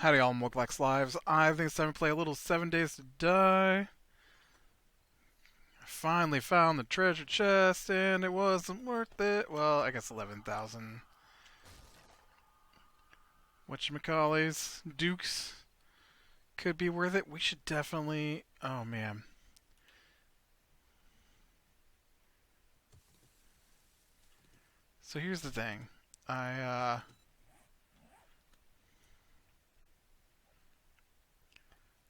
Howdy all Muglax Lives. I think it's time to play a little 7 Days to Die. I finally found the treasure chest and it wasn't worth it. Well, I guess 11,000. Whatchamacallits, Dukes could be worth it. We should definitely... Oh man. So here's the thing. I,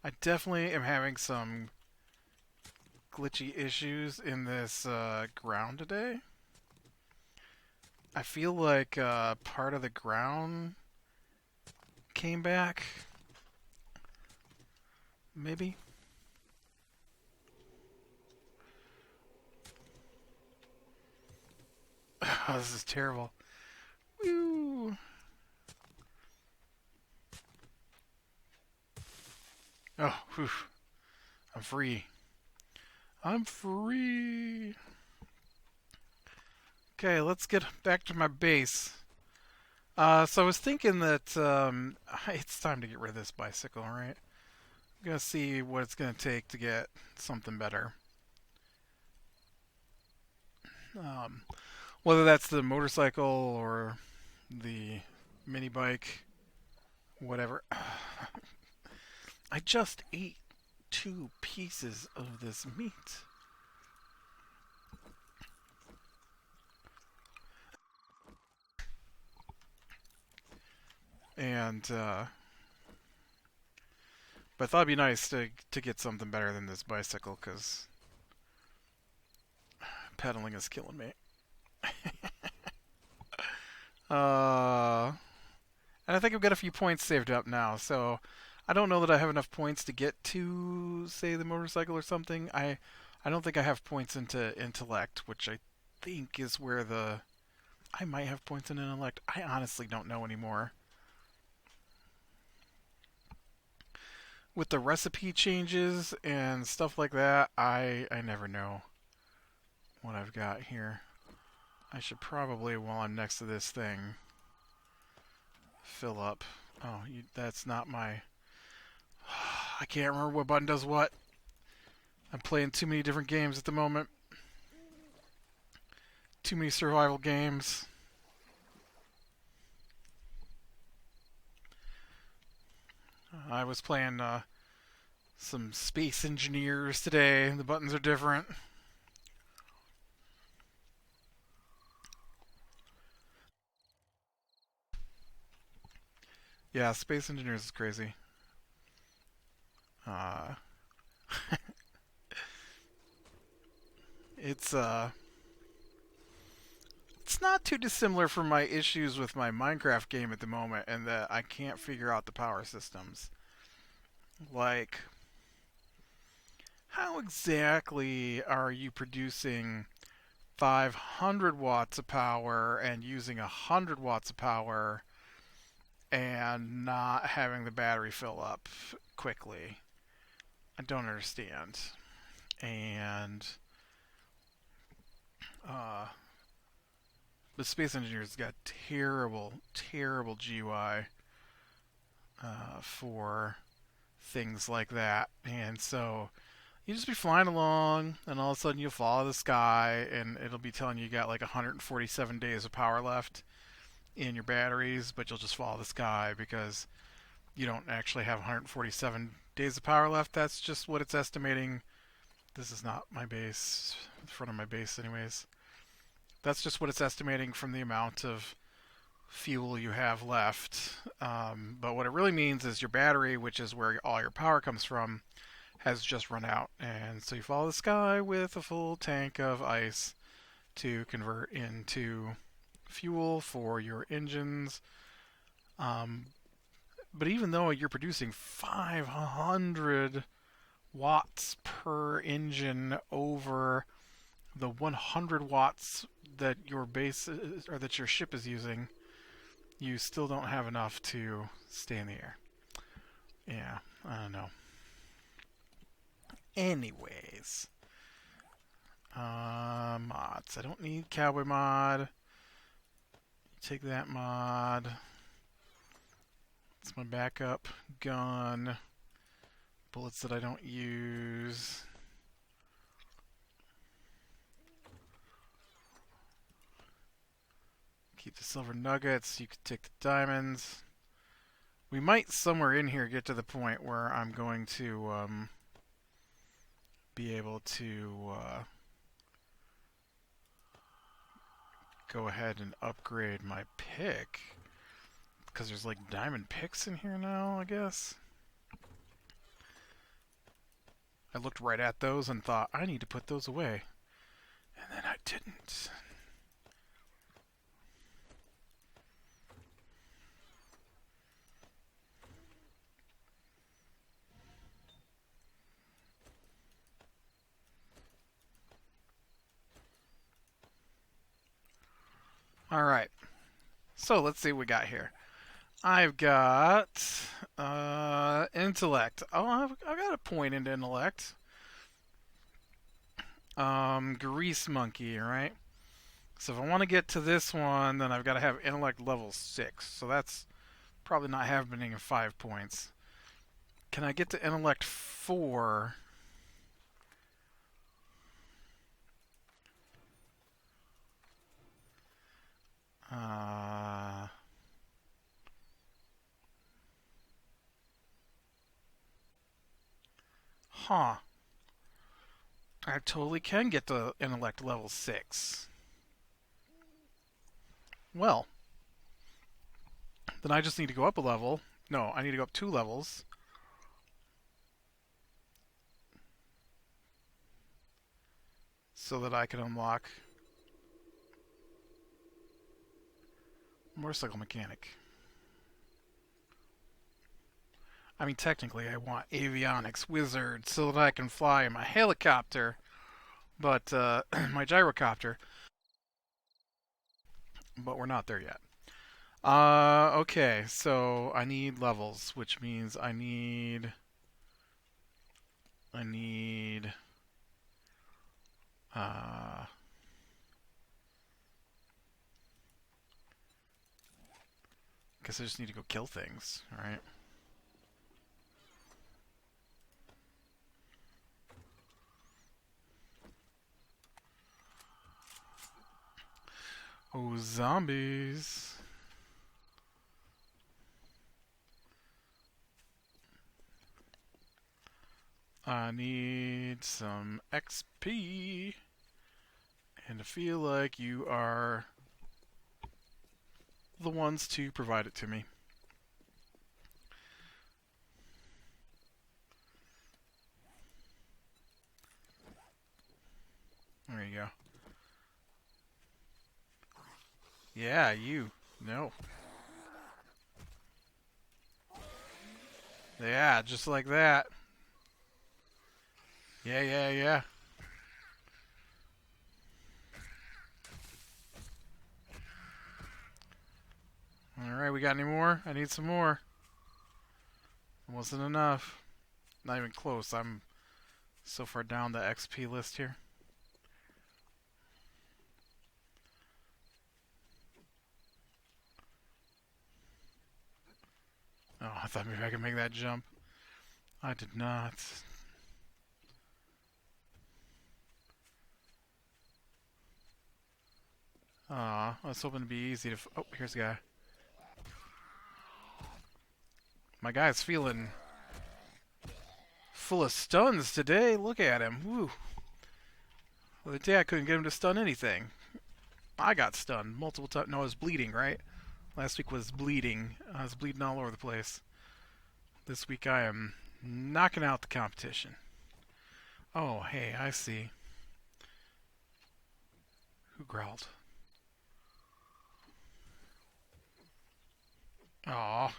I definitely am having some glitchy issues in this ground today. I feel like part of the ground came back. Maybe. Oh, this is terrible. Woo! Oh, whew. I'm free. I'm free. Okay, let's get back to my base. So I was thinking that it's time to get rid of this bicycle, right? I'm gonna see what it's gonna take to get something better. Um, Whether that's the motorcycle or the mini bike, whatever. I just ate 2 pieces of this meat. And but I thought it'd be nice to get something better than this bicycle because pedaling is killing me. Uh, and I think I've got a few points saved up now, so I don't know that I have enough points to get to, say, the motorcycle or something. I don't think I have points into intellect, which I think is where the I might have points in intellect. I honestly don't know anymore. With the recipe changes and stuff like that, I never know what I've got here. I should probably, while I'm next to this thing, fill up. Oh, that's not my... I can't remember what button does what. I'm playing too many different games at the moment. Too many survival games. I was playing some Space Engineers today. The buttons are different. Yeah, Space Engineers is crazy. Uh, it's it's not too dissimilar from my issues with my Minecraft game at the moment, and that I can't figure out the power systems. Like, how exactly are you producing 500 watts of power and using 100 watts of power and not having the battery fill up quickly? I don't understand. And uh, the Space Engineers got terrible, terrible GUI for things like that. And so you just be flying along, and all of a sudden you'll follow the sky, and it'll be telling you got like 147 days of power left in your batteries, but you'll just follow the sky because you don't actually have 147 days of power left. That's just what it's estimating. This is not my base, the front of my base, anyways. That's just what it's estimating from the amount of fuel you have left. But what it really means is your battery, which is where all your power comes from, has just run out. And so you follow the sky with a full tank of ice to convert into fuel for your engines. Um, but even though you're producing 500 watts per engine over the 100 watts that your base or that your ship is using, you still don't have enough to stay in the air. Yeah, I don't know. Anyways, mods. I don't need cowboy mod. Take that mod. It's my backup gun. Bullets that I don't use. Keep the silver nuggets. You could take the diamonds. We might somewhere in here get to the point where I'm going to be able to go ahead and upgrade my pick. Because there's like diamond picks in here now, I guess. I looked right at those and thought, I need to put those away. And then I didn't. Alright. So let's see what we got here. I've got intellect. Oh, I've got a point in intellect. Grease monkey, right? So if I want to get to this one, then I've got to have intellect level 6. So that's probably not happening in 5 points. Can I get to intellect 4? Uh, huh. I totally can get to intellect level 6. Well, then I just need to go up a level. No, I need to go up 2 levels. So that I can unlock motorcycle mechanic. I mean, technically, I want avionics wizard so that I can fly my helicopter, but my gyrocopter. But we're not there yet. Okay, so I need levels, which means I need, uh, guess I just need to go kill things, right? Oh, zombies. I need some XP. And I feel like you are the ones to provide it to me. There you go. Yeah, you. No. Yeah, just like that. Yeah, yeah, yeah. Alright, we got any more? I need some more. It wasn't enough. Not even close. I'm so far down the XP list here. Oh, I thought maybe I could make that jump. I did not. Aw, I was hoping to be easy to... Oh, here's a guy. My guy's feeling full of stuns today. Look at him. Woo. Well, the day I couldn't get him to stun anything. I got stunned multiple times. No, I was bleeding, right? Last week was bleeding. I was bleeding all over the place. This week I am knocking out the competition. Oh, hey, I see. Who growled? Aw.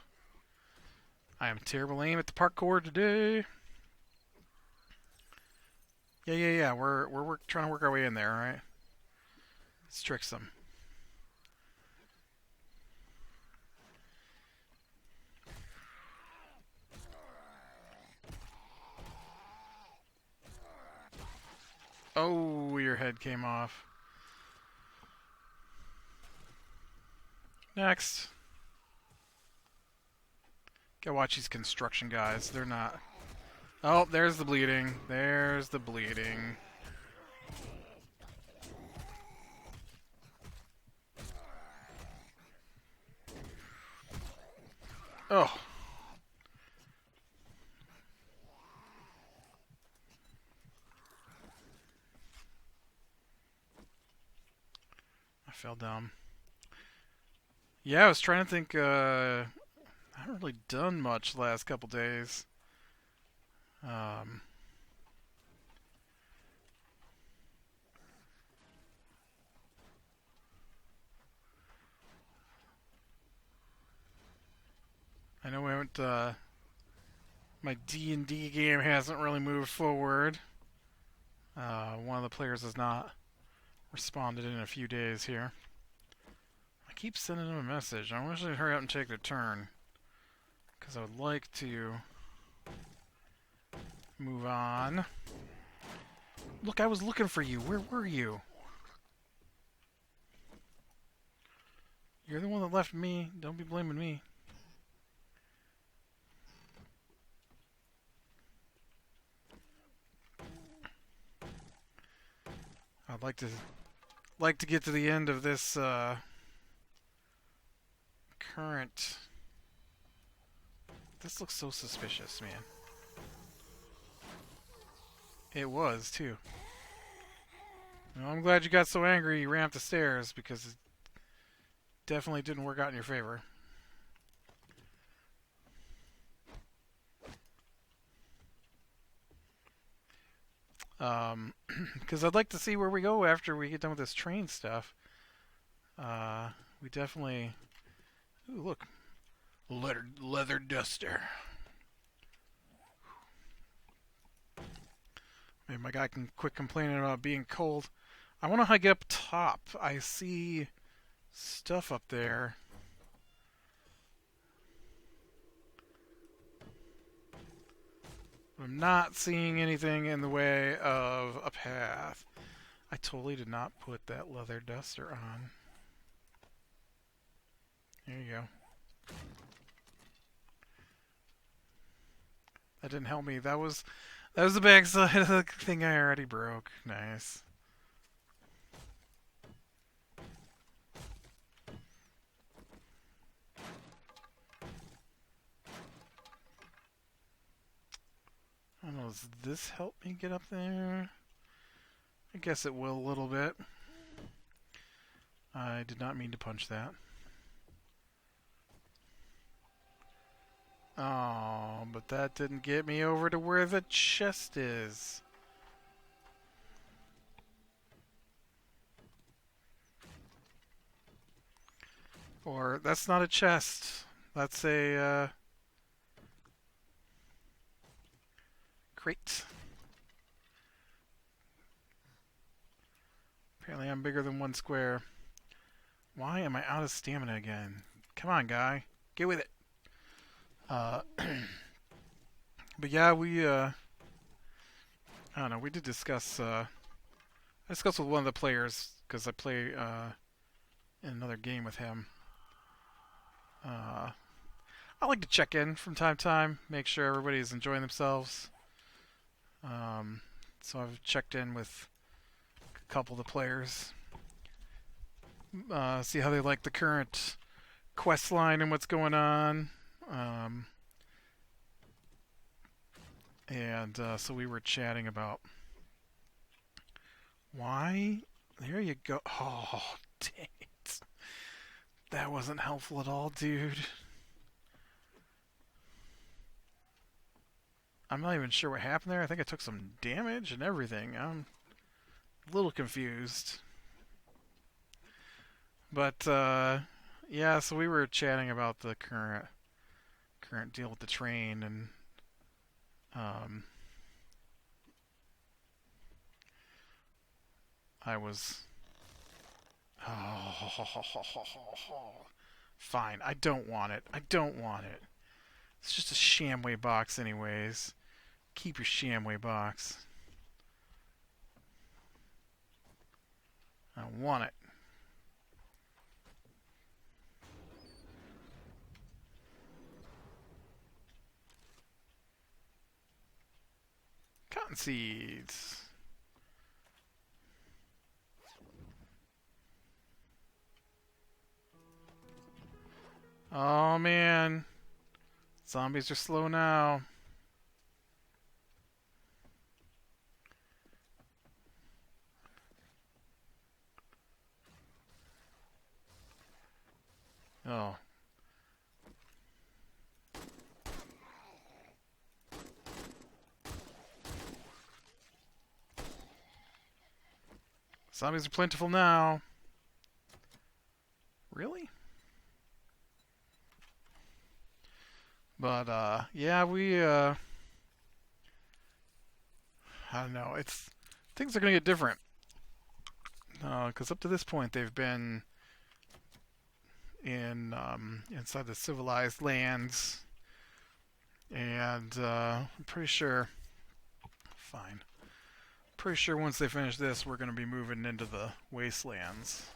I am terrible aim at the parkour today. Yeah, yeah, yeah. We're trying to work our way in there, alright? Let's trick them. Oh, your head came off. Next. Gotta watch these construction guys. They're not... Oh, there's the bleeding. There's the bleeding. Oh. I fell down. Yeah, I was trying to think, I haven't really done much the last couple days. Um, I know we went, my D&D game hasn't really moved forward. One of the players has not responded in a few days here. I keep sending him a message. I wish they'd hurry up and take their turn. Because I would like to move on. Look, I was looking for you. Where were you? You're the one that left me. Don't be blaming me. I'd like to get to the end of this current. This looks so suspicious, man. It was too. Well, I'm glad you got so angry you ran up the stairs because it definitely didn't work out in your favor. Because I'd like to see where we go after we get done with this train stuff. We definitely... Ooh, look. Leather duster. Maybe my guy can quit complaining about being cold. I want to hike up top. I see stuff up there. I'm not seeing anything in the way of a path. I totally did not put that leather duster on. There you go. That didn't help me. That was the backside of the thing I already broke. Nice. I don't know, does this help me get up there? I guess it will a little bit. I did not mean to punch that. Oh, but that didn't get me over to where the chest is. Or, that's not a chest. That's a, crate. Apparently I'm bigger than one square. Why am I out of stamina again? Come on, guy. Get with it. But yeah, I don't know, we did discuss, I discussed with one of the players, because I play, in another game with him. I like to check in from time to time, make sure everybody's enjoying themselves. So I've checked in with a couple of the players, see how they like the current quest line and what's going on. And so we were chatting about why. There you go. Oh, dang it. That wasn't helpful at all, dude. I'm not even sure what happened there. I think I took some damage and everything. I'm a little confused. But, yeah, so we were chatting about the current deal with the train, and I was... Oh, fine. I don't want it. I don't want it. It's just a Shamway box anyways. Keep your Shamway box. I don't want it. cotton seeds. Oh man, zombies are slow now. Oh, zombies are plentiful now. Really? But yeah, I don't know. It's things are gonna get different. Because up to this point they've been in inside the civilized lands, and I'm pretty sure. Fine. Pretty sure once they finish this, we're gonna be moving into the wastelands.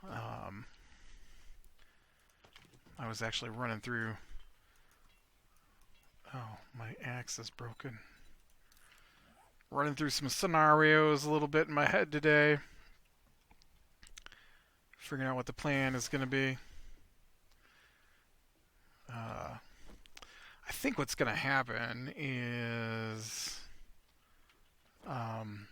Um, I was actually running through. Oh, my axe is broken. Running through some scenarios a little bit in my head today, figuring out what the plan is going to be. I think what's going to happen is, um,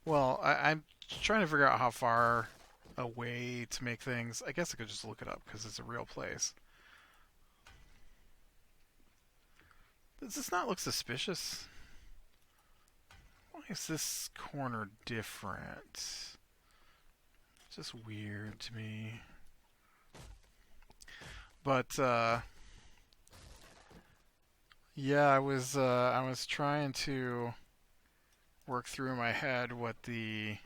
well, I'm trying to figure out how far away to make things. I guess I could just look it up because it's a real place. Does this not look suspicious? Why is this corner different? It's just weird to me. But yeah, I was trying to work through in my head what the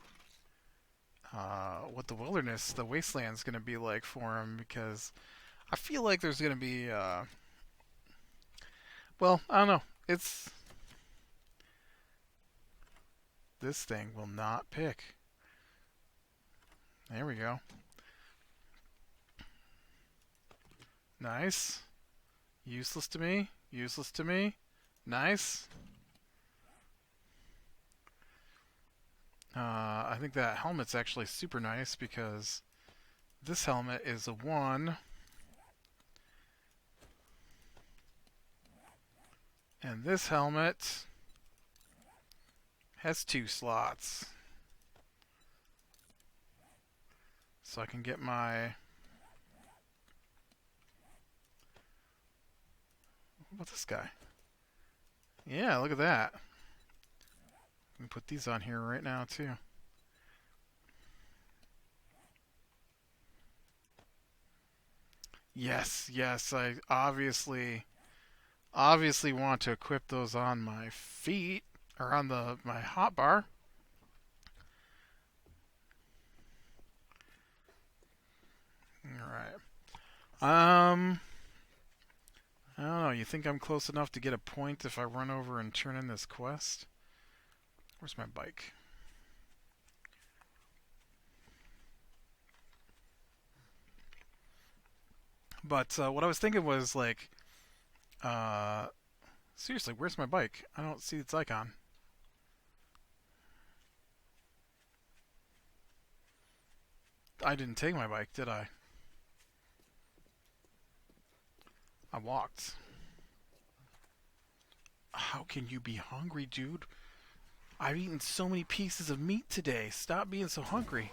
wilderness, the wasteland's going to be like for him, because I feel like there's going to be well, I don't know. It's this thing will not pick. There we go. Nice. Useless to me. Useless to me. Nice. I think that helmet's actually super nice because this helmet is a 1. And this helmet has 2 slots. So I can get my... What about this guy? Yeah, look at that. Let me put these on here right now, too. Yes, yes, I obviously want to equip those on my feet or on my hotbar. All right. I don't know. You think I'm close enough to get a point if I run over and turn in this quest? Where's my bike? But what I was thinking was like, uh, seriously, where's my bike? I don't see its icon. I didn't take my bike, did I? I walked. How can you be hungry, dude? I've eaten so many pieces of meat today. Stop being so hungry.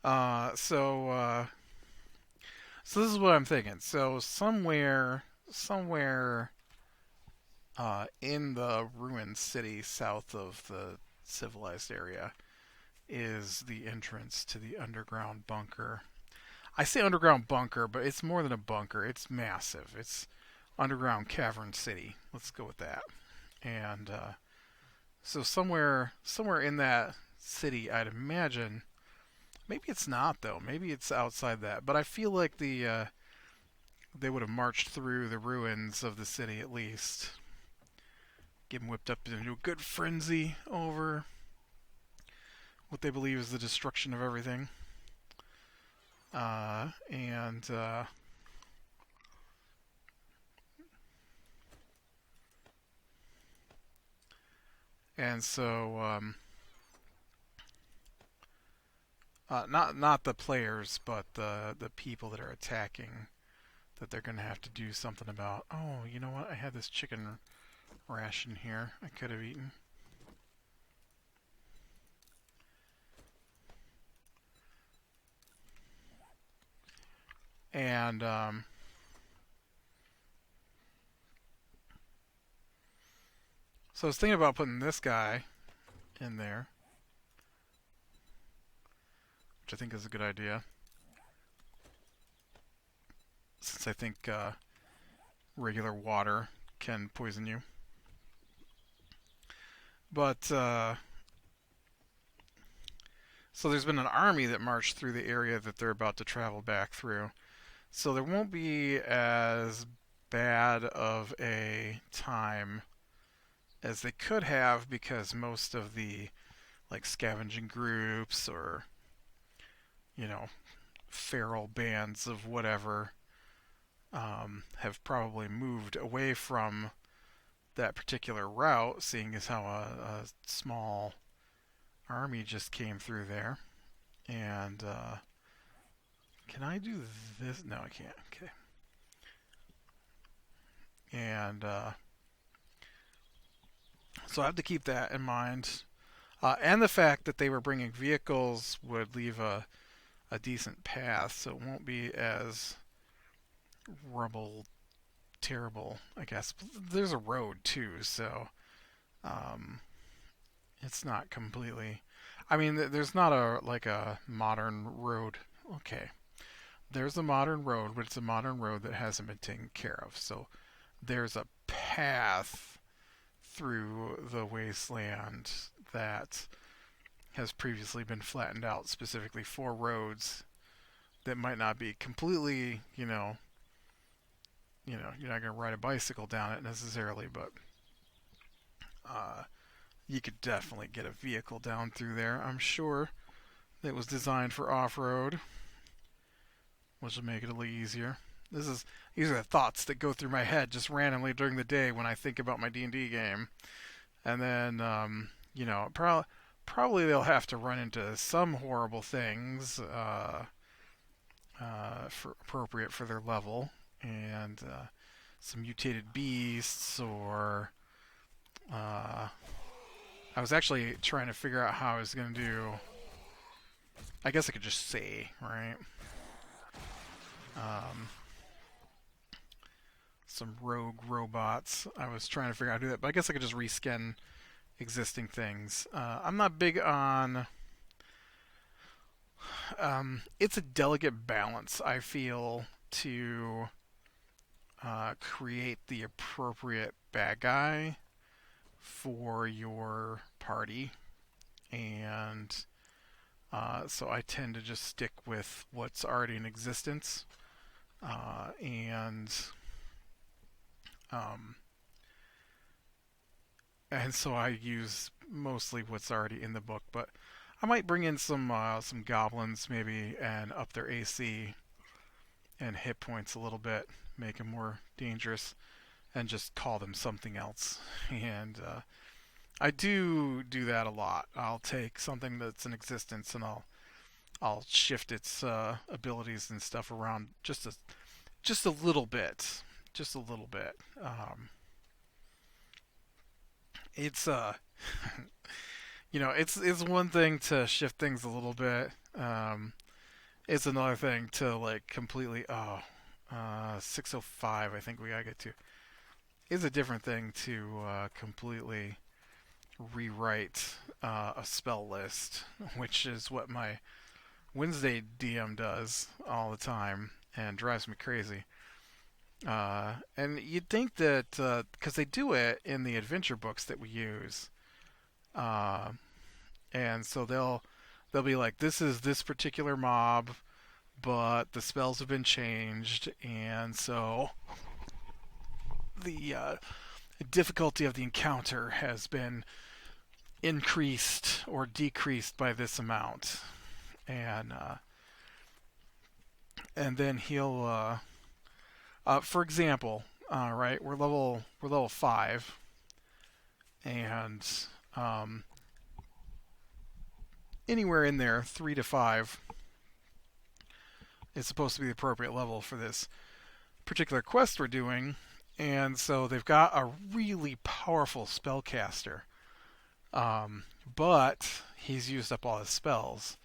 Uh, so, uh, so this is what I'm thinking. So somewhere, in the ruined city south of the civilized area is the entrance to the underground bunker. I say underground bunker, but it's more than a bunker. It's massive. It's underground cavern city. Let's go with that. And so somewhere in that city, I'd imagine. Maybe it's not though. Maybe it's outside that. But I feel like they would have marched through the ruins of the city at least, getting whipped up into a good frenzy over what they believe is the destruction of everything. uh, and uh, and so not the players, but the people that are attacking, that they're gonna have to do something about. Oh, you know what? I had this chicken ration here. I could have eaten. And so I was thinking about putting this guy in there, which I think is a good idea, since I think regular water can poison you. But so there's been an army that marched through the area that they're about to travel back through. So there won't be as bad of a time as they could have, because most of the like scavenging groups or you know feral bands of whatever have probably moved away from that particular route, seeing as how a small army just came through there. And can I do this? No, I can't. Okay. And so I have to keep that in mind. And the fact that they were bringing vehicles would leave a decent path, so it won't be as rubble terrible, I guess. There's a road too, so um, it's not completely. I mean, there's not a like a modern road. Okay, there's a modern road, but it's a modern road that hasn't been taken care of. So there's a path through the wasteland that has previously been flattened out specifically for roads that might not be completely, you're not going to ride a bicycle down it necessarily, but uh, you could definitely get a vehicle down through there. I'm sure it was designed for off-road, which will make it a little easier. These are the thoughts that go through my head just randomly during the day when I think about my D&D game, and then probably they'll have to run into some horrible things for appropriate for their level, and some mutated beasts, or I was actually trying to figure out how I was going to do. I guess I could just say, right? Um, some rogue robots. I was trying to figure out how to do that, but I guess I could just reskin existing things. I'm not big on. It's a delicate balance, I feel, to create the appropriate bad guy for your party, and so I tend to just stick with what's already in existence, and um, and so I use mostly what's already in the book. But I might bring in some goblins maybe and up their AC and hit points a little bit, make them more dangerous, and just call them something else. And I do that a lot. I'll take something that's in existence and I'll shift its abilities and stuff around just a little bit, just a little bit. It's it's one thing to shift things a little bit. It's another thing to like completely 605. I think we gotta get to. It's a different thing to completely rewrite a spell list, which is what my Wednesday DM does all the time and drives me crazy. And you'd think that because they do it in the adventure books that we use, uh, and so they'll be like, this is this particular mob, but the spells have been changed, and so the difficulty of the encounter has been increased or decreased by this amount, and and then he'll, for example, right, we're level 5, and um, anywhere in there, 3 to 5, is supposed to be the appropriate level for this particular quest we're doing. And so they've got a really powerful spellcaster, um, but he's used up all his spells,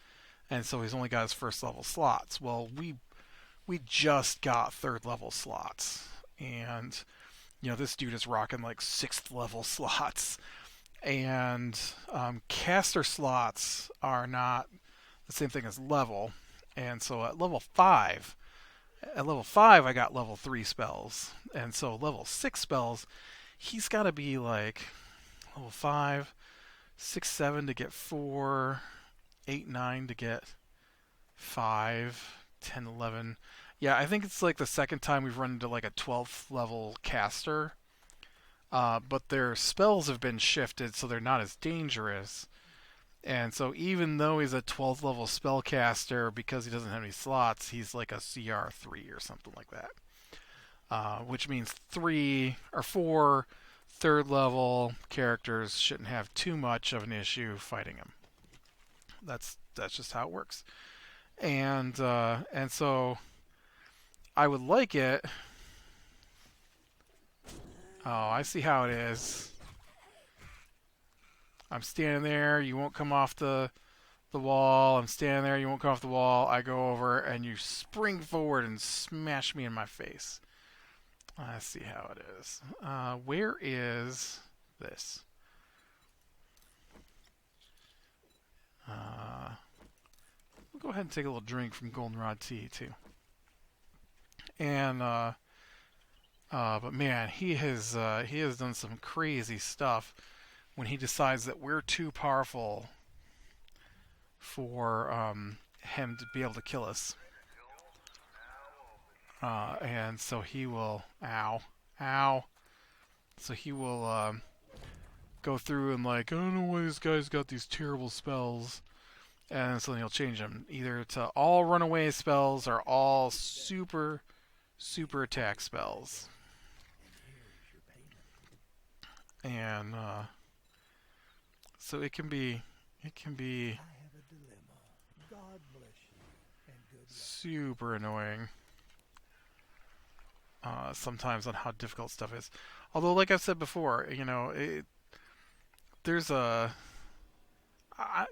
and so he's only got his first level slots. Well, we just got third level slots, and this dude is rocking like sixth level slots, and caster slots are not the same thing as level. And so at level 5, I got level 3 spells, and so level 6 spells, he's got to be like level 5, 6, 7 to get 4, 8, 9 to get 5, 10, 11. Yeah, I think it's like the second time we've run into like a 12th level caster, but their spells have been shifted so they're not as dangerous. And so even though he's a 12th level spellcaster, because he doesn't have any slots, he's like a CR3 or something like that. Which means 3 or 4 third level characters shouldn't have too much of an issue fighting him. That's just how it works. And so I would like it. Oh, I see how it is. I'm standing there. You won't come off the wall. I'm standing there. You won't come off the wall. I go over and you spring forward and smash me in my face. I see how it is. Where is this? We'll go ahead and take a little drink from Goldenrod tea too. And but man, he has done some crazy stuff when he decides that we're too powerful for him to be able to kill us. And so he will, ow. So he will go through and like, I don't know why this guy's got these terrible spells, and so he'll change them either to all runaway spells or all super attack spells. And so it can be super annoying sometimes on how difficult stuff is. Although, like I've said before, there's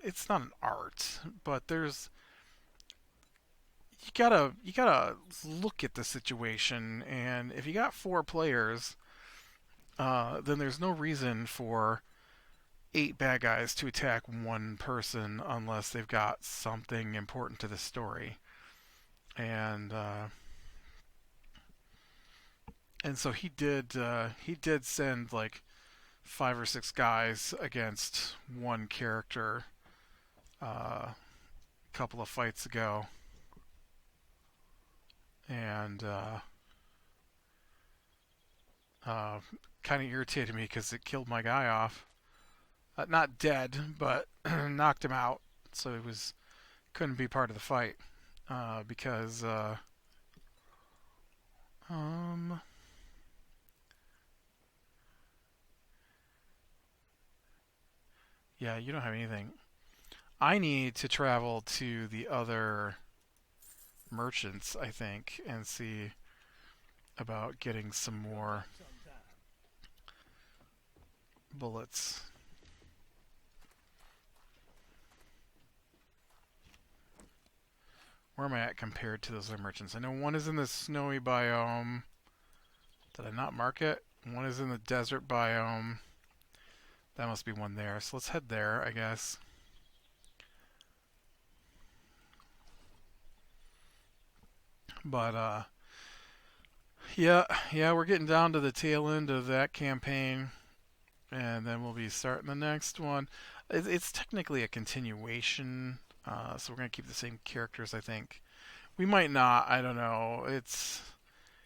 it's not an art, but you gotta look at the situation, and if you got 4 players, then there's no reason for 8 bad guys to attack one person unless they've got something important to the story. And and so he did send like 5 or 6 guys against one character a couple of fights ago, and kind of irritated me because it killed my guy off. Not dead, but knocked him out, so he couldn't be part of the fight because um yeah, you don't have anything. I need to travel to the other merchants, I think, and see about getting some more bullets. Where am I at compared to those other merchants? I know one is in the snowy biome. Did I not mark it? One is in the desert biome. That must be one there. So let's head there, I guess. But yeah, we're getting down to the tail end of that campaign, and then we'll be starting the next one. It's technically a continuation, so we're gonna keep the same characters, I think. We might not. I don't know.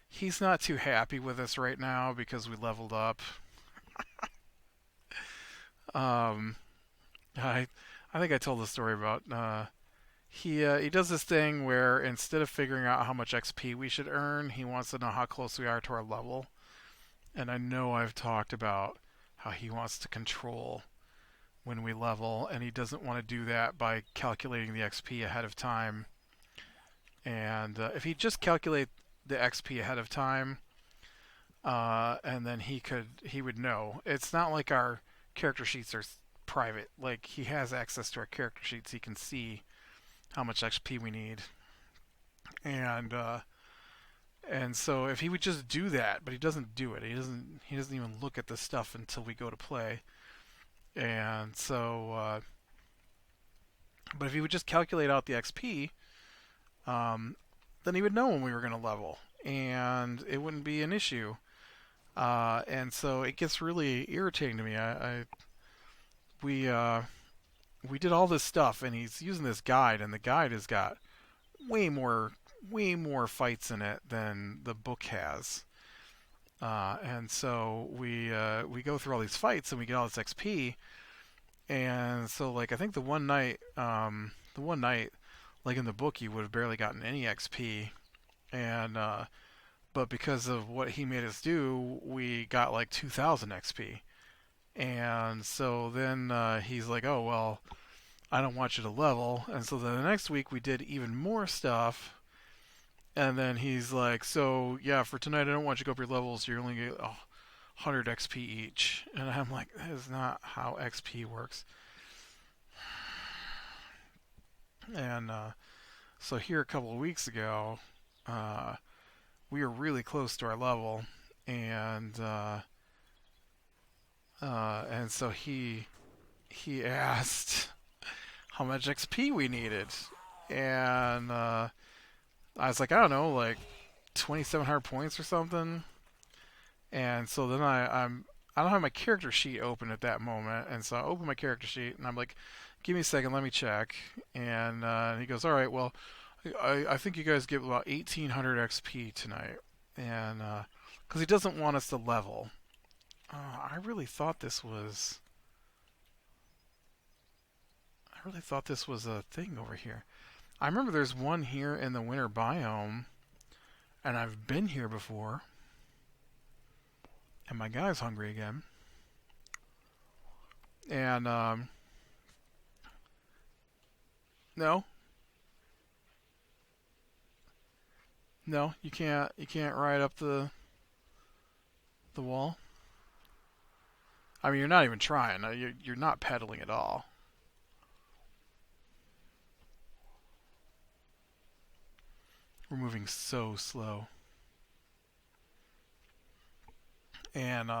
He's not too happy with us right now because we leveled up. Um, I I think I told the story about he does this thing where instead of figuring out how much XP we should earn, he wants to know how close we are to our level. And I know I've talked about how he wants to control when we level, and he doesn't want to do that by calculating the XP ahead of time. And if he just calculate the XP ahead of time, and then he would know. It's not like our character sheets are private. Like he has access to our character sheets. He can see how much XP we need, and so if he would just do that, but he doesn't do it. He doesn't even look at the stuff until we go to play. And so, but if he would just calculate out the XP, then he would know when we were going to level, and it wouldn't be an issue. And so it gets really irritating to me. We we did all this stuff, and he's using this guide, and the guide has got way more fights in it than the book has. And so we go through all these fights, and we get all this XP. And so like I think the one night, like in the book, you would have barely gotten any XP, and but because of what he made us do, we got like 2,000 XP. And so then he's like, "Oh well, I don't want you to level." And so then the next week we did even more stuff. And then he's like, "So yeah, for tonight I don't want you to go up your levels. You're only get 100 XP each." And I'm like, "That is not how XP works." And so here a couple of weeks ago, uh, we were really close to our level, and so he asked how much XP we needed, and I was like, I don't know, like 2,700 points or something. And so then I don't have my character sheet open at that moment, and so I open my character sheet and I'm like, give me a second, let me check. And he goes, all right, well, I think you guys get about 1,800 XP tonight, and because he doesn't want us to level. I really thought this was. I really thought this was a thing over here. I remember there's one here in the winter biome, and I've been here before. And my guy's hungry again. And no, no, you can't ride up the wall. I mean, you're not even trying. You're not pedaling at all. We're moving so slow. And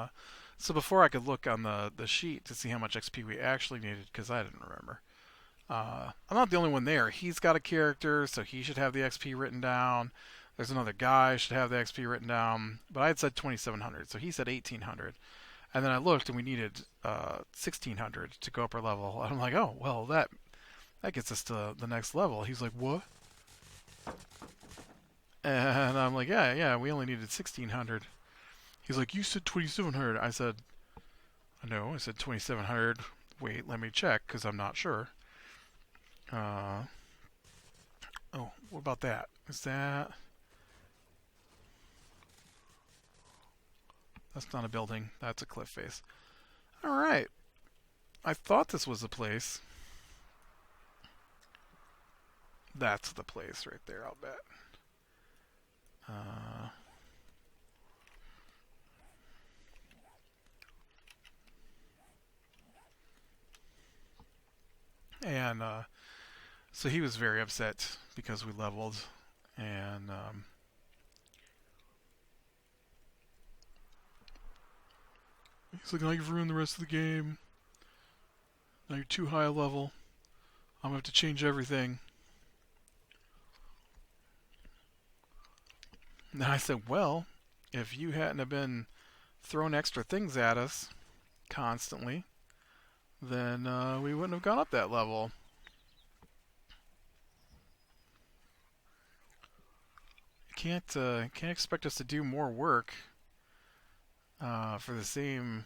so before I could look on the sheet to see how much XP we actually needed, because I didn't remember. I'm not the only one there. He's got a character, so he should have the XP written down. There's another guy who should have the XP written down. But I had said 2,700, so he said 1,800. And then I looked, and we needed 1,600 to go up our level. And I'm like, oh, well, that gets us to the next level. He's like, what? And I'm like, yeah, we only needed 1,600. He's like, you said 2,700. I said, no, I said 2,700. Wait, let me check, because I'm not sure. Oh, what about that? Is that... That's not a building. That's a cliff face. Alright. I thought this was the place. That's the place right there, I'll bet. And so he was very upset because we leveled. And he's like, now you've ruined the rest of the game. Now you're too high a level. I'm going to have to change everything. And I said, well, if you hadn't have been throwing extra things at us constantly, then we wouldn't have gone up that level. Can't expect us to do more work for the same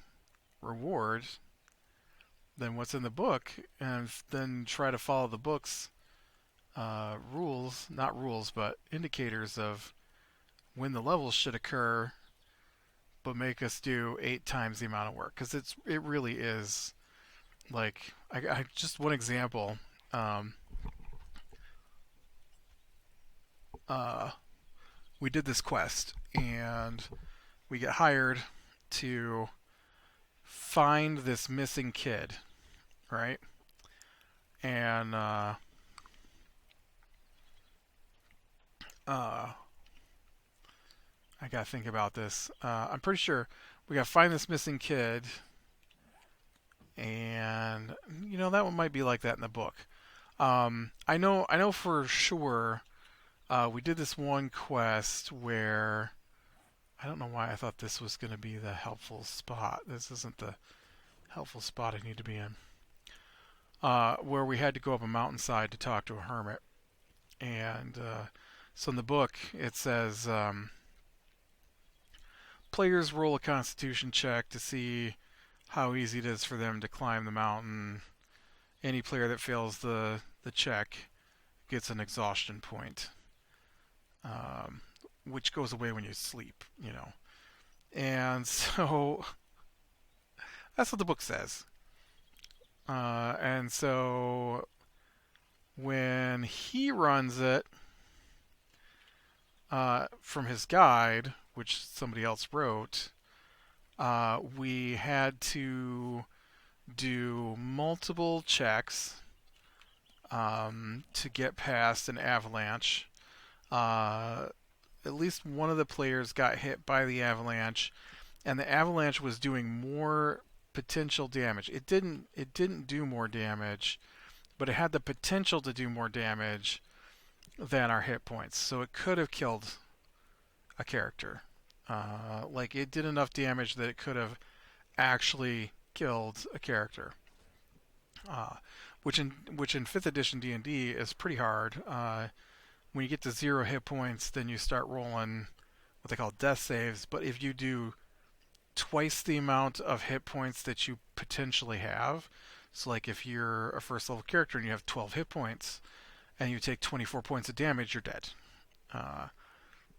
reward than what's in the book, and then try to follow the books rules, not rules, but indicators of when the levels should occur, but make us do 8 times the amount of work because it really is like I just one example. Um, uh, we did this quest and we get hired to find this missing kid, right? And uh, I gotta think about this. I'm pretty sure we gotta find this missing kid, and that one might be like that in the book. I know for sure. We did this one quest where I don't know why I thought this was going to be the helpful spot. This isn't the helpful spot I need to be in. Where we had to go up a mountainside to talk to a hermit, and so in the book it says players roll a Constitution check to see how easy it is for them to climb the mountain. Any player that fails the check gets an exhaustion point, um, which goes away when you sleep. And so that's what the book says. And so when he runs it from his guide, which somebody else wrote, we had to do multiple checks to get past an avalanche. Uh, at least one of the players got hit by the avalanche, and the avalanche was doing more potential damage. It didn't do more damage, but it had the potential to do more damage than our hit points. So it could have killed a character. Like it did enough damage that it could have actually killed a character. Uh, which in fifth edition D&D is pretty hard. When you get to 0 hit points, then you start rolling what they call death saves. But if you do twice the amount of hit points that you potentially have, so like if you're a first level character and you have 12 hit points and you take 24 points of damage, you're dead. Uh,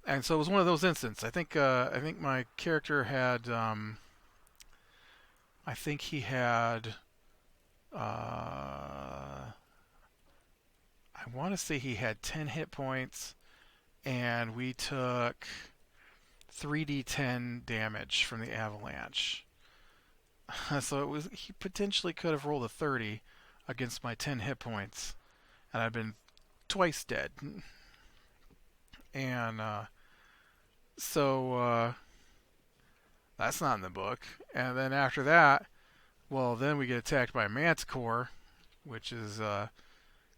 and so it was one of those instances. I think my character had I think he had I want to say he had 10 hit points, and we took 3d10 damage from the avalanche. So he potentially could have rolled a 30 against my 10 hit points, and I'd been twice dead. And so that's not in the book. And then after that, well, then we get attacked by a manticore, which is a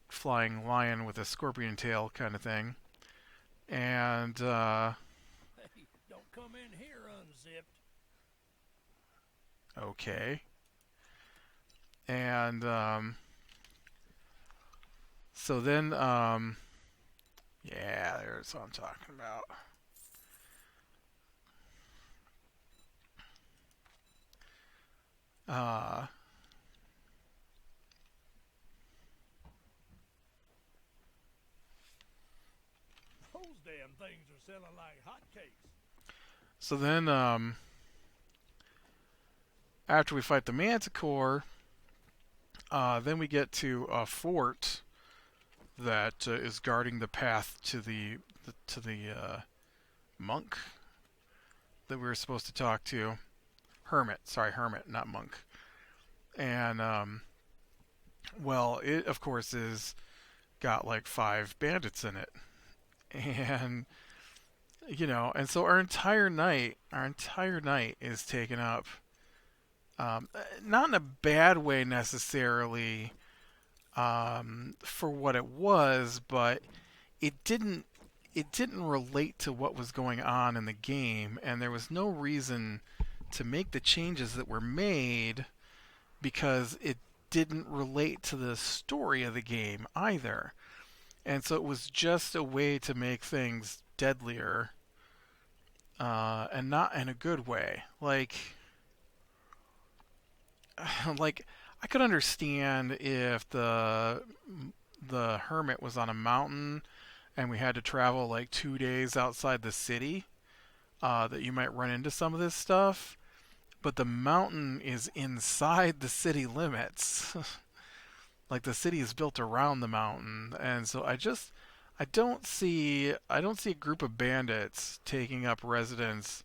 flying lion with a scorpion tail kind of thing. And Hey, don't come in here unzipped. okay. And so then, yeah, there's what I'm talking about. Uh, Those damn things are selling like hotcakes. so then, after we fight the manticore, then we get to a fort that is guarding the path to the monk that we were supposed to talk to. Hermit, sorry, hermit, not monk. And well, it of course is got like 5 bandits in it, and and so our entire night is taken up. Not in a bad way necessarily for what it was, but it didn't it didn't relate to what was going on in the game, and there was no reason to make the changes that were made because it didn't relate to the story of the game either. And so it was just a way to make things deadlier, and not in a good way. like I could understand if the hermit was on a mountain, and we had to travel like 2 days outside the city, that you might run into some of this stuff. But the mountain is inside the city limits. Like the city is built around the mountain, and so I don't see a group of bandits taking up residence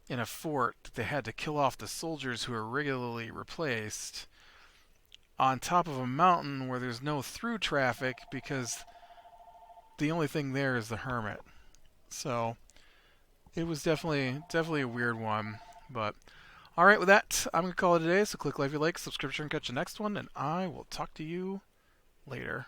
in a fort that they had to kill off the soldiers who are regularly replaced on top of a mountain where there's no through traffic because the only thing there is the hermit. So it was definitely a weird one. But all right, with that, I'm gonna call it a day. So click like if you like, subscription, and catch the next one, and I will talk to you later.